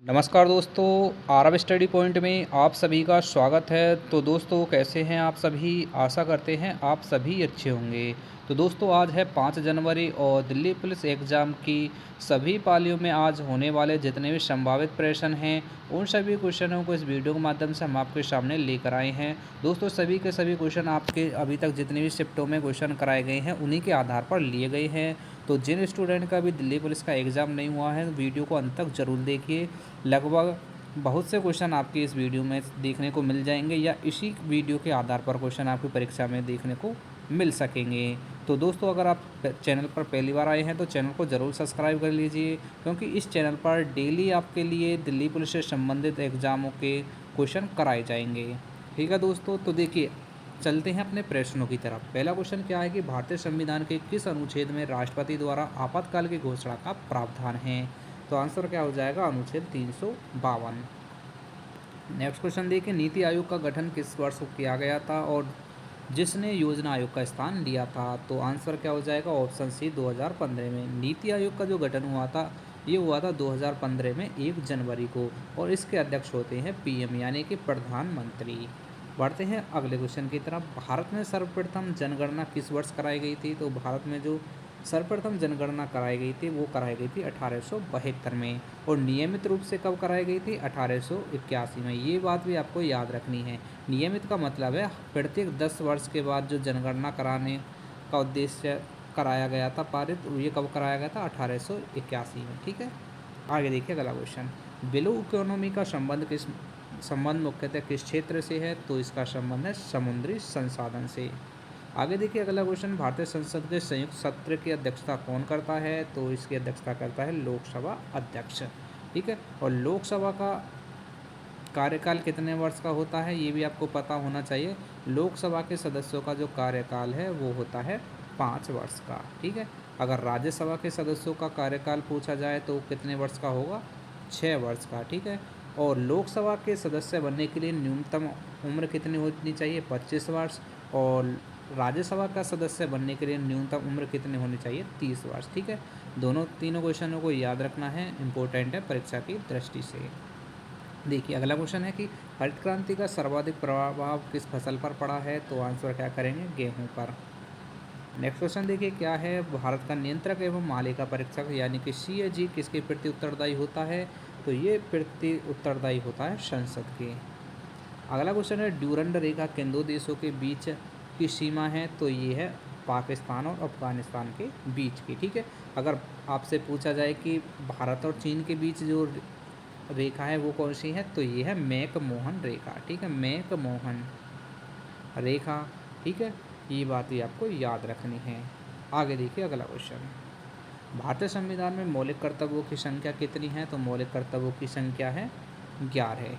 नमस्कार दोस्तों, Aarav study point में आप सभी का स्वागत है। तो दोस्तों कैसे हैं आप सभी? आशा करते हैं आप सभी अच्छे होंगे। तो दोस्तों आज है 5 जनवरी और दिल्ली पुलिस एग्ज़ाम की सभी पालियों में आज होने वाले जितने भी संभावित प्रश्न हैं उन सभी क्वेश्चनों को इस वीडियो के माध्यम से हम आपके सामने लेकर आए हैं। दोस्तों सभी के सभी क्वेश्चन आपके अभी तक जितने भी शिफ्टों में क्वेश्चन कराए गए हैं उन्हीं के आधार पर लिए गए हैं। तो जिन स्टूडेंट का भी दिल्ली पुलिस का एग्ज़ाम नहीं हुआ है वीडियो को अंत तक ज़रूर देखिए। लगभग बहुत से क्वेश्चन आपके इस वीडियो में देखने को मिल जाएंगे या इसी वीडियो के आधार पर क्वेश्चन आपकी परीक्षा में देखने को मिल सकेंगे। तो दोस्तों अगर आप चैनल पर पहली बार आए हैं तो चैनल को ज़रूर सब्सक्राइब कर लीजिए, क्योंकि इस चैनल पर डेली आपके लिए दिल्ली पुलिस से संबंधित एग्ज़ामों के क्वेश्चन कराए जाएंगे। ठीक है दोस्तों, तो देखिए चलते हैं अपने प्रश्नों की तरफ। पहला क्वेश्चन क्या है कि भारतीय संविधान के किस अनुच्छेद में राष्ट्रपति द्वारा आपातकाल की घोषणा का प्रावधान है? तो आंसर क्या हो जाएगा? अनुच्छेद 352। नेक्स्ट क्वेश्चन देखिए, नीति आयोग का गठन किस वर्ष को किया गया था और जिसने योजना आयोग का स्थान लिया था? तो आंसर क्या हो जाएगा? ऑप्शन सी 2015 में। नीति आयोग का जो गठन हुआ था ये हुआ था 2015 में 1 जनवरी को, और इसके अध्यक्ष होते हैं पीएम यानी कि प्रधानमंत्री। बढ़ते हैं अगले क्वेश्चन की तरफ। भारत में सर्वप्रथम जनगणना किस वर्ष कराई गई थी? तो भारत में जो सर्वप्रथम जनगणना कराई गई थी वो कराई गई थी 1872 में, और नियमित रूप से कब कराई गई थी? 1881 में। ये बात भी आपको याद रखनी है। नियमित का मतलब है प्रत्येक 10 वर्ष के बाद जो जनगणना कराने का उद्देश्य कराया गया था पारित, ये कब कराया गया था? 1881 में। ठीक है, आगे देखिए अगला क्वेश्चन। ब्लू इकोनॉमी का संबंध मुख्यतः किस क्षेत्र से है? तो इसका संबंध है समुद्री संसाधन से। आगे देखिए अगला क्वेश्चन। भारतीय संसद के संयुक्त सत्र की अध्यक्षता कौन करता है? तो इसकी अध्यक्षता करता है लोकसभा अध्यक्ष। ठीक है, और लोकसभा का कार्यकाल कितने वर्ष का होता है ये भी आपको पता होना चाहिए। लोकसभा के सदस्यों का जो कार्यकाल है वो होता है 5 वर्ष का। ठीक है, अगर राज्यसभा के सदस्यों का कार्यकाल पूछा जाए तो कितने वर्ष का होगा? 6 वर्ष का। ठीक है, और लोकसभा के सदस्य बनने के लिए न्यूनतम उम्र कितनी होनी चाहिए? 25 वर्ष। और राज्यसभा का सदस्य बनने के लिए न्यूनतम उम्र कितनी होनी चाहिए? 30 वर्ष। ठीक है, तीनों क्वेश्चनों को याद रखना है, इंपॉर्टेंट है परीक्षा की दृष्टि से। देखिए अगला क्वेश्चन है कि हरित क्रांति का सर्वाधिक प्रभाव किस फसल पर पड़ा है? तो आंसर क्या करेंगे? गेहूं पर। नेक्स्ट क्वेश्चन देखिए क्या है, भारत का नियंत्रक एवं मालिका परीक्षक यानी कि सीएजी किसके प्रति उत्तरदायी होता है? तो ये प्रति उत्तरदायी होता है संसद के। अगला क्वेश्चन है, ड्यूरंड रेखा किन दो देशों के बीच की सीमा है? तो ये है पाकिस्तान और अफगानिस्तान के बीच की। ठीक है, अगर आपसे पूछा जाए कि भारत और चीन के बीच जो रेखा है वो कौन सी है? तो ये है मैकमोहन रेखा। ठीक है, मैकमोहन रेखा। ठीक है, ये बात भी आपको याद रखनी है। आगे देखिए अगला क्वेश्चन। भारतीय संविधान में मौलिक कर्तव्यों की संख्या कितनी है? तो मौलिक कर्तव्यों की संख्या है 11।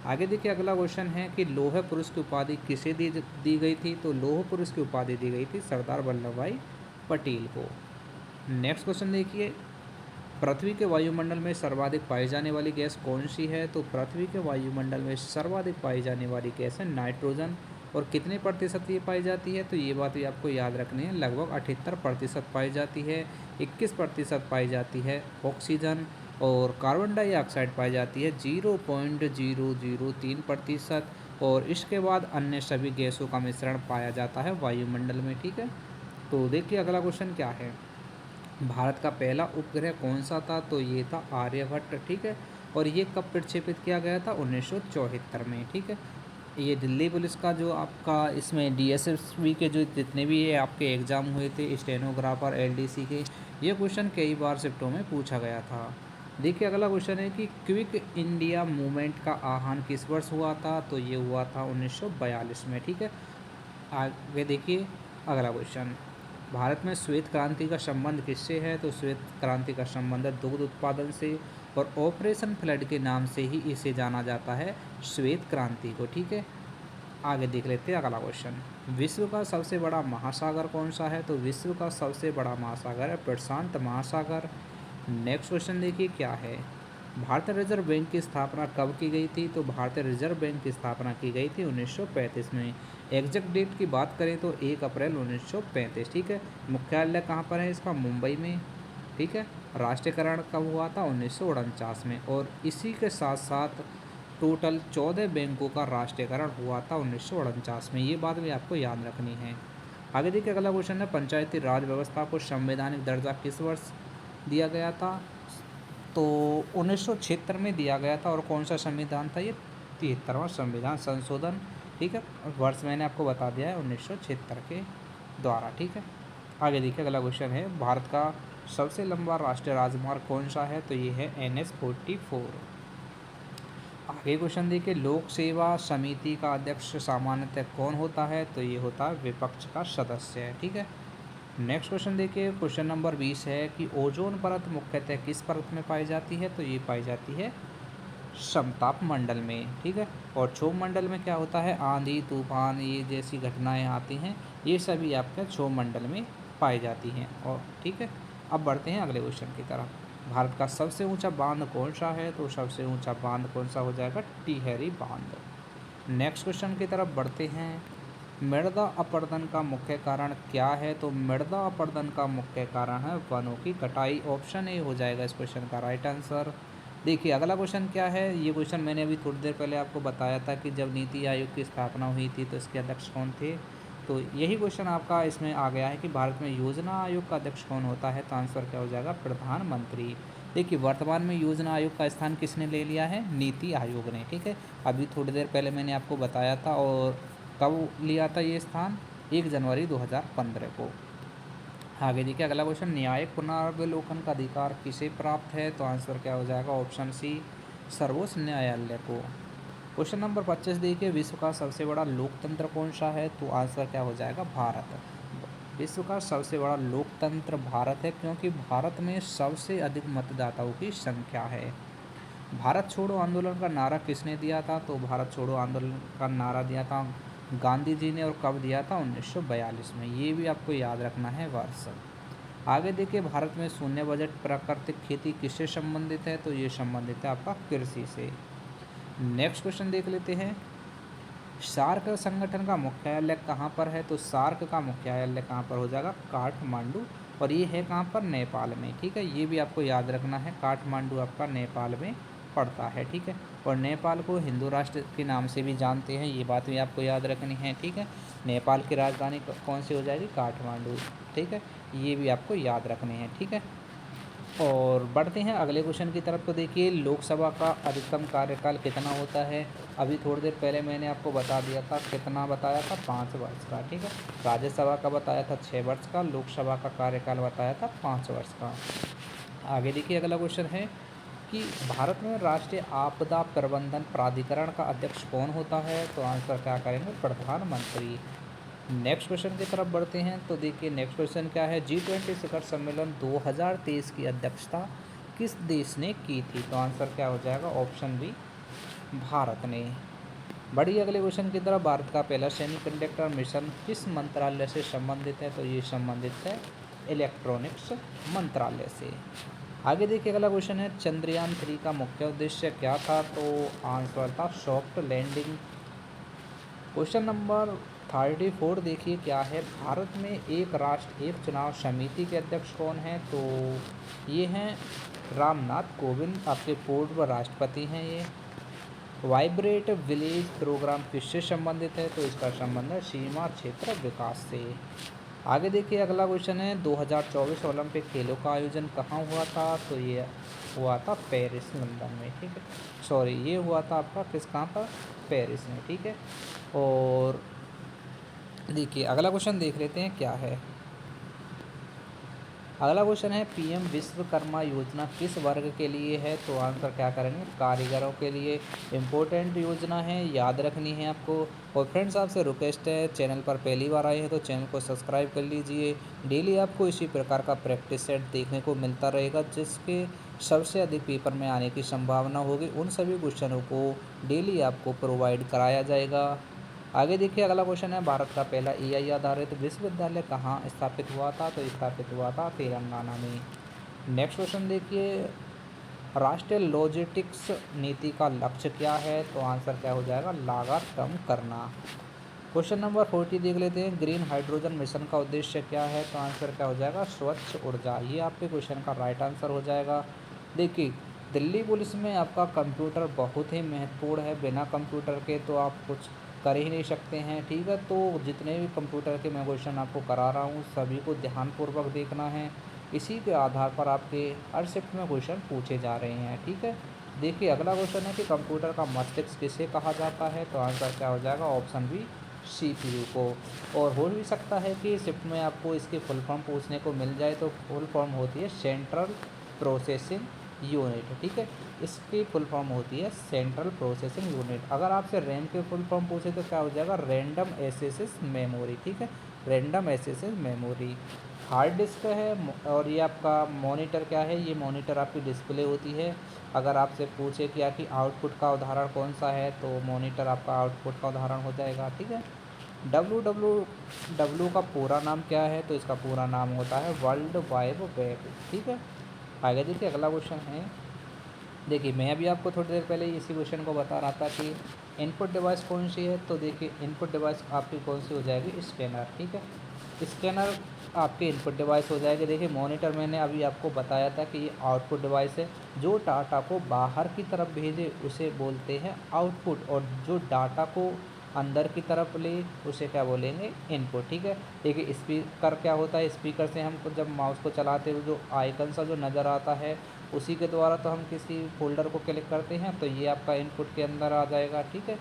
आगे देखिए अगला क्वेश्चन है कि लौह पुरुष की उपाधि किसे दी गई थी? तो लौह पुरुष की उपाधि दी गई थी सरदार वल्लभ भाई पटेल को। नेक्स्ट क्वेश्चन देखिए, पृथ्वी के वायुमंडल में सर्वाधिक पाई जाने वाली गैस कौन सी है? तो पृथ्वी के वायुमंडल में सर्वाधिक पाई जाने वाली गैस है नाइट्रोजन। और कितने प्रतिशत ये पाई जाती है? तो ये बात भी आपको याद रखनी है, लगभग 78% पाई जाती है। 21% पाई जाती है ऑक्सीजन, और कार्बन डाइऑक्साइड पाई जाती है 0.003%, और इसके बाद अन्य सभी गैसों का मिश्रण पाया जाता है वायुमंडल में। ठीक है, तो देखिए अगला क्वेश्चन क्या है, भारत का पहला उपग्रह कौन सा था? तो ये था आर्यभट्ट। ठीक है, और ये कब प्रक्षेपित किया गया था? 1974 में। ठीक है, ये दिल्ली पुलिस का जो आपका इसमें डीएसएसबी के जो जितने भी ये आपके एग्ज़ाम हुए थे स्टेनोग्राफर एलडीसी के, ये क्वेश्चन कई बार शिफ्टों में पूछा गया था। देखिए अगला क्वेश्चन है कि क्विक इंडिया मूवमेंट का आह्वान किस वर्ष हुआ था? तो ये हुआ था 1942 में। ठीक है, आगे देखिए अगला क्वेश्चन। भारत में श्वेत क्रांति का संबंध किससे है? तो श्वेत क्रांति का संबंध है दुग्ध उत्पादन से, और ऑपरेशन फ्लड के नाम से ही इसे जाना जाता है, श्वेत क्रांति को। ठीक है, आगे देख लेते हैं अगला क्वेश्चन। विश्व का सबसे बड़ा महासागर कौन सा है? तो विश्व का सबसे बड़ा महासागर है प्रशांत महासागर। नेक्स्ट क्वेश्चन देखिए क्या है, भारतीय रिजर्व बैंक की स्थापना कब की गई थी? तो भारतीय रिजर्व बैंक की स्थापना की गई थी 1935 में। एग्जैक्ट डेट की बात करें तो 1 अप्रैल 1935। ठीक है, मुख्यालय कहाँ पर है इसका? मुंबई में। ठीक है, राष्ट्रीयकरण कब हुआ था? 1949 में। और इसी के साथ साथ टोटल 14 बैंकों का राष्ट्रीयकरण हुआ था 1949 में। ये बात भी आपको याद रखनी है। आगे देखिए अगला क्वेश्चन है, पंचायती राज व्यवस्था को संवैधानिक दर्जा किस वर्ष दिया गया था? तो 1976 में दिया गया था। और कौन सा संविधान था ये? 73वां संविधान संशोधन। ठीक है, वर्ष मैंने आपको बता दिया है 1976 के द्वारा। ठीक है, आगे देखिए अगला क्वेश्चन है, भारत का सबसे लंबा राष्ट्रीय राजमार्ग कौन सा है? तो ये है NH-44। आगे क्वेश्चन देखिए, लोक सेवा समिति का अध्यक्ष सामान्यतः कौन होता है? तो ये होता है विपक्ष का सदस्य है। ठीक है, नेक्स्ट क्वेश्चन देखिए, क्वेश्चन नंबर 20 है कि ओजोन परत मुख्यतः किस परत में पाई जाती है? तो ये पाई जाती है समताप मंडल में। ठीक है, और क्षोभ मंडल में क्या होता है? आंधी तूफान ये जैसी घटनाएं आती हैं, ये सभी आपके क्षोभ मंडल में पाई जाती हैं। और ठीक है, अब बढ़ते हैं अगले क्वेश्चन की तरफ। भारत का सबसे ऊंचा बांध कौन सा है? तो सबसे ऊंचा बांध कौन सा हो जाएगा? टिहरी बांध। नेक्स्ट क्वेश्चन की तरफ बढ़ते हैं, मृदा अपरदन का मुख्य कारण क्या है? तो मृदा अपरदन का मुख्य कारण है वनों की कटाई। ऑप्शन ए हो जाएगा इस क्वेश्चन का राइट आंसर। देखिए अगला क्वेश्चन क्या है, ये क्वेश्चन मैंने अभी थोड़ी देर पहले आपको बताया था कि जब नीति आयोग की स्थापना हुई थी तो इसके अध्यक्ष कौन थे? तो यही क्वेश्चन आपका इसमें आ गया है कि भारत में योजना आयोग का अध्यक्ष कौन होता है? तो आंसर क्या हो जाएगा? प्रधानमंत्री। देखिए वर्तमान में योजना आयोग का स्थान किसने ले लिया है? नीति आयोग ने। ठीक है, अभी थोड़ी देर पहले मैंने आपको बताया था। और कब लिया था ये स्थान? 1 जनवरी 2015 को। आगे देखिए अगला क्वेश्चन, न्यायिक पुनर्विलोकन का अधिकार किसे प्राप्त है? तो आंसर क्या हो जाएगा? ऑप्शन सी, सर्वोच्च न्यायालय को। क्वेश्चन नंबर 25 देखिए, विश्व का सबसे बड़ा लोकतंत्र कौन सा है? तो आंसर क्या हो जाएगा? भारत। विश्व का सबसे बड़ा लोकतंत्र भारत है, क्योंकि भारत में सबसे अधिक मतदाताओं की संख्या है। भारत छोड़ो आंदोलन का नारा किसने दिया था? तो भारत छोड़ो आंदोलन का नारा दिया था गांधी जी ने। और कब दिया था? 1942 में। ये भी आपको याद रखना है वर्ष। आगे देखिए, भारत में शून्य बजट प्राकृतिक खेती किससे संबंधित है? तो ये संबंधित है आपका कृषि से। नेक्स्ट क्वेश्चन देख लेते हैं, सार्क संगठन का मुख्यालय कहाँ पर है? तो सार्क का मुख्यालय कहाँ पर हो जाएगा? काठमांडू। और ये है कहाँ पर? नेपाल में। ठीक है, ये भी आपको याद रखना है, काठमांडू आपका नेपाल में पड़ता है। ठीक है, और नेपाल को हिंदू राष्ट्र के नाम से भी जानते हैं, ये बात भी आपको याद रखनी है। ठीक है, नेपाल की राजधानी कौन सी हो जाएगी? काठमांडू। ठीक है, ये भी आपको याद रखने हैं। ठीक है, और बढ़ते हैं अगले क्वेश्चन की तरफ। तो देखिए, लोकसभा का अधिकतम कार्यकाल कितना होता है? अभी थोड़ी देर पहले मैंने आपको बता दिया था, कितना बताया था? 5 वर्ष का। ठीक है, राज्यसभा का बताया था 6 वर्ष का, लोकसभा का कार्यकाल बताया था 5 वर्ष का। आगे देखिए अगला क्वेश्चन है कि भारत में राष्ट्रीय आपदा प्रबंधन प्राधिकरण का अध्यक्ष कौन होता है? तो आंसर क्या करेंगे? प्रधानमंत्री। नेक्स्ट क्वेश्चन की तरफ बढ़ते हैं। तो देखिए नेक्स्ट क्वेश्चन क्या है, G20 शिखर सम्मेलन 2023 की अध्यक्षता किस देश ने की थी? तो आंसर क्या हो जाएगा? ऑप्शन बी, भारत ने। बढ़िए अगले क्वेश्चन की तरफ, भारत का पहला सेमीकंडक्टर मिशन किस मंत्रालय से संबंधित है? तो ये संबंधित है इलेक्ट्रॉनिक्स मंत्रालय से। आगे देखिए अगला क्वेश्चन है, चंद्रयान 3 का मुख्य उद्देश्य क्या था? तो आंसर था सॉफ्ट लैंडिंग। क्वेश्चन नंबर 34 देखिए क्या है, भारत में एक राष्ट्र एक चुनाव समिति के अध्यक्ष कौन है? तो ये हैं रामनाथ कोविंद, आपके पूर्व राष्ट्रपति हैं ये। वाइब्रेट विलेज प्रोग्राम किससे संबंधित है? तो इसका संबंध है सीमा क्षेत्र विकास से। आगे देखिए अगला क्वेश्चन है, 2024 ओलंपिक खेलों का आयोजन कहाँ हुआ था? तो ये हुआ था पेरिस, लंदन में। ठीक है, सॉरी, ये हुआ था आपका कहाँ पर? पेरिस में। ठीक है, और देखिए अगला क्वेश्चन देख लेते हैं क्या है। अगला क्वेश्चन है, पीएम विश्वकर्मा योजना किस वर्ग के लिए है? तो आंसर क्या करेंगे? कारीगरों के लिए। इम्पोर्टेंट योजना है, याद रखनी है आपको। और फ्रेंड्स आपसे रिक्वेस्ट है, चैनल पर पहली बार आए हैं तो चैनल को सब्सक्राइब कर लीजिए। डेली आपको इसी प्रकार का प्रैक्टिस सेट देखने को मिलता रहेगा, जिसके सबसे अधिक पेपर में आने की संभावना होगी। उन सभी क्वेश्चनों को डेली आपको प्रोवाइड कराया जाएगा। आगे देखिए अगला क्वेश्चन है, भारत का पहला एआई आधारित विश्वविद्यालय कहाँ स्थापित हुआ था? तो स्थापित हुआ था तेलंगाना में। नेक्स्ट क्वेश्चन देखिए, राष्ट्रीय लॉजिस्टिक्स नीति का लक्ष्य क्या है? तो आंसर क्या हो जाएगा? लागत कम करना। क्वेश्चन नंबर 40 देख लेते हैं। ग्रीन हाइड्रोजन मिशन का उद्देश्य क्या है? तो आंसर क्या हो जाएगा? स्वच्छ ऊर्जा। ये आपके क्वेश्चन का राइट आंसर हो जाएगा। देखिए, दिल्ली पुलिस में आपका कंप्यूटर बहुत ही महत्वपूर्ण है। बिना कंप्यूटर के तो आप कुछ कर ही नहीं सकते हैं, ठीक है। तो जितने भी कंप्यूटर के मैं क्वेश्चन आपको करा रहा हूँ, सभी को ध्यानपूर्वक देखना है। इसी के आधार पर आपके हर शिफ्ट में क्वेश्चन पूछे जा रहे हैं, ठीक है। देखिए, अगला क्वेश्चन है कि कंप्यूटर का मस्तिष्क किसे कहा जाता है? तो आंसर क्या हो जाएगा? ऑप्शन बी, सीपीयू को। और हो भी सकता है कि शिफ्ट में आपको इसकी फुल फॉर्म पूछने को मिल जाए, तो फुल फॉर्म होती है सेंट्रल प्रोसेसिंग यूनिट, ठीक है। इसकी फुल फॉर्म होती है सेंट्रल प्रोसेसिंग यूनिट। अगर आपसे रैम की फुल फॉर्म पूछे तो क्या हो जाएगा? रैंडम एक्सेस मेमोरी, ठीक है, random access memory. Hard disk है। और ये आपका मॉनिटर क्या है? ये मॉनिटर आपकी डिस्प्ले होती है। अगर आपसे पूछे कि आपकी आउटपुट का उदाहरण कौन सा है, तो मॉनिटर आपका आउटपुट का उदाहरण हो जाएगा, ठीक है। डब्ल्यू का पूरा नाम क्या है? तो इसका पूरा नाम होता है वर्ल्ड वाइड वेब, ठीक है। आगे देखिए, अगला क्वेश्चन है। देखिए, मैं अभी आपको थोड़ी देर पहले इसी क्वेश्चन को बता रहा था कि इनपुट डिवाइस कौन सी है। तो देखिए, इनपुट डिवाइस आपकी कौन सी हो जाएगी? स्कैनर, ठीक है। स्कैनर आपके इनपुट डिवाइस हो जाएगी। देखिए, मॉनिटर मैंने अभी आपको बताया था कि ये आउटपुट डिवाइस है। जो डाटा को बाहर की तरफ भेजे उसे बोलते हैं आउटपुट, और जो डाटा को अंदर की तरफ ले उसे क्या बोलेंगे? इनपुट, ठीक है। देखिए, स्पीकर क्या होता है? स्पीकर से हम जब माउस को चलाते हुए जो आइकन सा जो नज़र आता है, उसी के द्वारा तो हम किसी फोल्डर को क्लिक करते हैं, तो ये आपका इनपुट के अंदर आ जाएगा, ठीक है।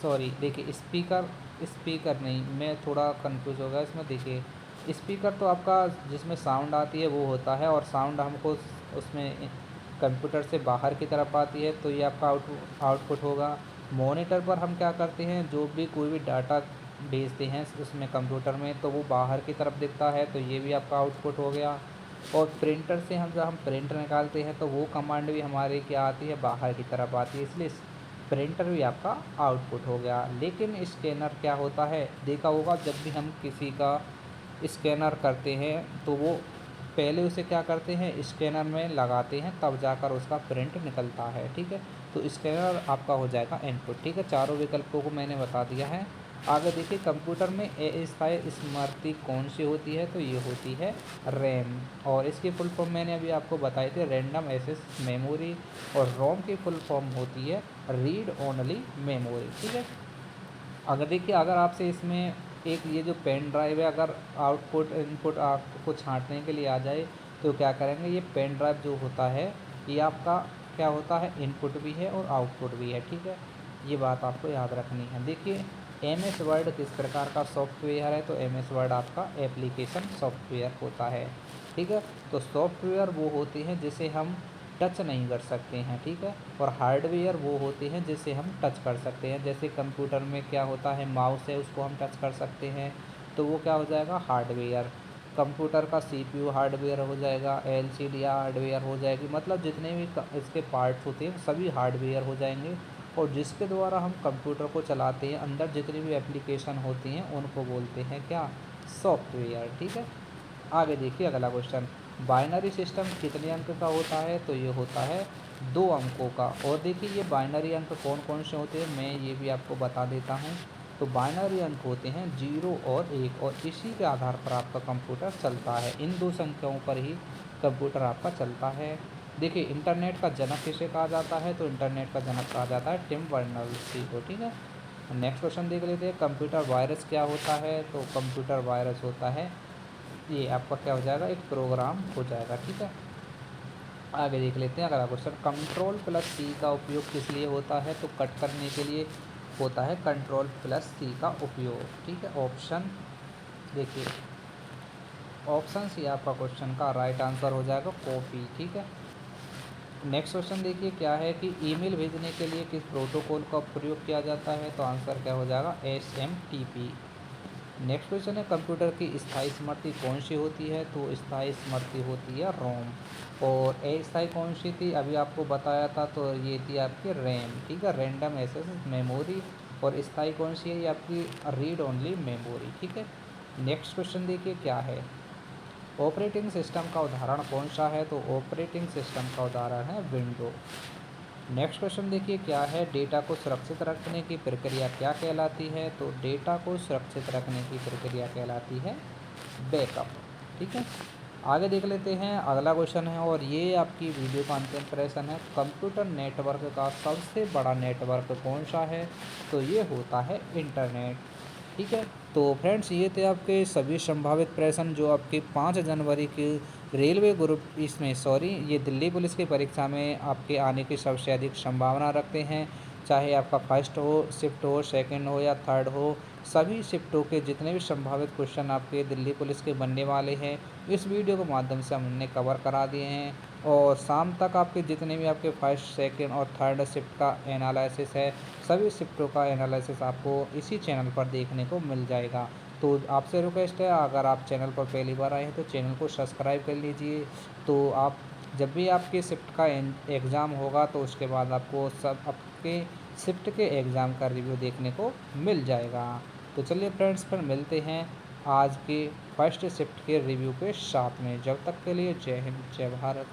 सॉरी, देखिए, स्पीकर स्पीकर नहीं, मैं थोड़ा कंफ्यूज हो गया इसमें। देखिए, स्पीकर तो आपका जिसमें साउंड आती है वो होता है, और साउंड हमको उसमें कंप्यूटर से बाहर की तरफ आती है, तो ये आपका आउटपुट होगा। मॉनिटर पर हम क्या करते हैं? जो भी कोई भी डाटा भेजते हैं उसमें कंप्यूटर में, तो वो बाहर की तरफ दिखता है, तो ये भी आपका आउटपुट हो गया। और प्रिंटर से हम जब हम प्रिंट निकालते हैं, तो वो कमांड भी हमारी क्या आती है? बाहर की तरफ आती है, इसलिए प्रिंटर भी आपका आउटपुट हो गया। लेकिन स्कैनर क्या होता है? देखा होगा, जब भी हम किसी का स्कैनर करते हैं तो वो पहले उसे क्या करते हैं? स्कैनर में लगाते हैं, तब जाकर उसका प्रिंट निकलता है, ठीक है। तो स्कैनर आपका हो जाएगा इनपुट, ठीक है। चारों विकल्पों को मैंने बता दिया है। आगे देखिए, कंप्यूटर में अस्थायी स्मृति कौन सी होती है? तो ये होती है रैम, और इसकी फुल फॉर्म मैंने अभी आपको बताई थी, रैंडम एक्सेस मेमोरी। और रोम की फुल फॉर्म होती है रीड ओनली मेमोरी, ठीक है। अगर देखिए, अगर आपसे इसमें एक ये जो पेन ड्राइव है, अगर आउटपुट इनपुट आपको छाँटने के लिए आ जाए, तो क्या करेंगे? ये पेन ड्राइव जो होता है, ये आपका क्या होता है? इनपुट भी है और आउटपुट भी है, ठीक है। ये बात आपको याद रखनी है। देखिए, एम एस वर्ड किस प्रकार का सॉफ्टवेयर है? तो एम एस वर्ड आपका एप्लीकेशन सॉफ्टवेयर होता है, ठीक है। तो सॉफ्टवेयर वो होते हैं जिसे हम टच नहीं कर सकते हैं, ठीक है। और हार्डवेयर वो होते हैं जिसे हम टच कर सकते हैं। जैसे कंप्यूटर में क्या होता है? माउस है, उसको हम टच कर सकते हैं, तो वो क्या हो जाएगा? हार्डवेयर। कंप्यूटर का सीपीयू हार्डवेयर हो जाएगा, एलसीडी हार्डवेयर हो जाएगी। मतलब जितने भी इसके पार्ट्स होते हैं सभी हार्डवेयर हो जाएंगे। और जिसके द्वारा हम कंप्यूटर को चलाते हैं, अंदर जितनी भी एप्लीकेशन होती हैं उनको बोलते हैं क्या? सॉफ्टवेयर, ठीक है। आगे देखिए, अगला क्वेश्चन। बाइनरी सिस्टम कितने अंक का होता है? तो ये होता है 2 अंकों का। और देखिए, ये बाइनरी अंक कौन कौन से होते हैं, मैं ये भी आपको बता देता हूँ। तो बाइनरी अंक होते हैं 0 और 1, और इसी के आधार पर आपका कंप्यूटर चलता है। इन दो संख्याओं पर ही कंप्यूटर आपका चलता है। देखिए, इंटरनेट का जनक किसे कहा जाता है? तो इंटरनेट का जनक कहा जाता है टिम बर्नर्स-ली को, ठीक है। नेक्स्ट क्वेश्चन देख लेते हैं। कंप्यूटर वायरस क्या होता है? तो कंप्यूटर वायरस होता है, ये आपका क्या हो जाएगा? एक प्रोग्राम हो जाएगा, ठीक है। आगे देख लेते हैं अगला क्वेश्चन। कंट्रोल प्लस सी का उपयोग किस लिए होता है? तो कट करने के लिए होता है कंट्रोल प्लस सी का उपयोग, ठीक है। ऑप्शन देखिए, ऑप्शन सी आपका क्वेश्चन का राइट आंसर हो जाएगा कॉपी, ठीक है। नेक्स्ट क्वेश्चन देखिए, क्या है कि ईमेल भेजने के लिए किस प्रोटोकॉल का प्रयोग किया जाता है? तो आंसर क्या हो जाएगा? SMTP। नेक्स्ट क्वेश्चन है, कंप्यूटर की स्थायी स्मृति कौन सी होती है? तो स्थायी स्मृति होती है रोम। और अस्थायी कौन सी थी? अभी आपको बताया था, तो ये थी आपकी रैम, ठीक है, रैंडम एक्सेस मेमोरी। और स्थायी कौन सी है? ये आपकी रीड ओनली मेमोरी, ठीक है। नेक्स्ट क्वेश्चन देखिए, क्या है? ऑपरेटिंग सिस्टम का उदाहरण कौन सा है? तो ऑपरेटिंग सिस्टम का उदाहरण है विंडो। नेक्स्ट क्वेश्चन देखिए क्या है, डेटा को सुरक्षित रखने की प्रक्रिया क्या कहलाती है? तो डेटा को सुरक्षित रखने की प्रक्रिया कहलाती है बैकअप। ठीक है, आगे देख लेते हैं अगला क्वेश्चन है और ये आपकी वीडियो का अंतिम प्रश्न है। कंप्यूटर नेटवर्क का सबसे बड़ा नेटवर्क कौन सा है? तो ये होता है इंटरनेट। ठीक है, तो फ्रेंड्स ये थे आपके सभी संभावित प्रश्न जो आपके 5 जनवरी के रेलवे ग्रुप इसमें सॉरी ये दिल्ली पुलिस की परीक्षा में आपके आने की सबसे अधिक संभावना रखते हैं। चाहे आपका फर्स्ट हो शिफ्ट हो, सेकंड हो या थर्ड हो, सभी शिफ्टों के जितने भी संभावित क्वेश्चन आपके दिल्ली पुलिस के बनने वाले हैं इस वीडियो के माध्यम से हमने कवर करा दिए हैं। और शाम तक आपके जितने भी आपके फर्स्ट सेकंड और थर्ड शिफ्ट का एनालिसिस है, सभी शिफ्टों का एनालिसिस आपको इसी चैनल पर देखने को मिल जाएगा। तो आपसे रिक्वेस्ट है, अगर आप चैनल पर पहली बार आए हैं तो चैनल को सब्सक्राइब कर लीजिए। तो आप जब भी आपके शिफ्ट का एग्ज़ाम होगा तो उसके बाद आपको सब आपके शिफ्ट के एग्ज़ाम का रिव्यू देखने को मिल जाएगा। तो चलिए फ्रेंड्स, फिर मिलते हैं आज के फर्स्ट शिफ्ट के रिव्यू के साथ में। जब तक के लिए जय हिंद, जय भारत।